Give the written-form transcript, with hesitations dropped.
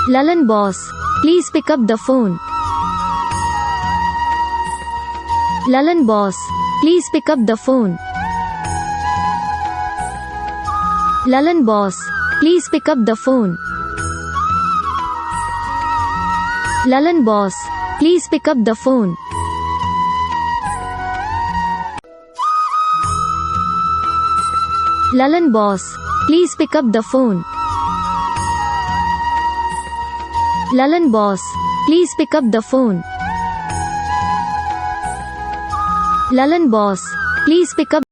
Lalan boss, please pick up the phone. Lalan boss, please pick up the phone. Lalan boss, please pick up the phone. Lalan boss, please pick up the phone. Lalan boss, please pick up the phone. Lalan boss, please pick up the phone. Lalan boss, please pick up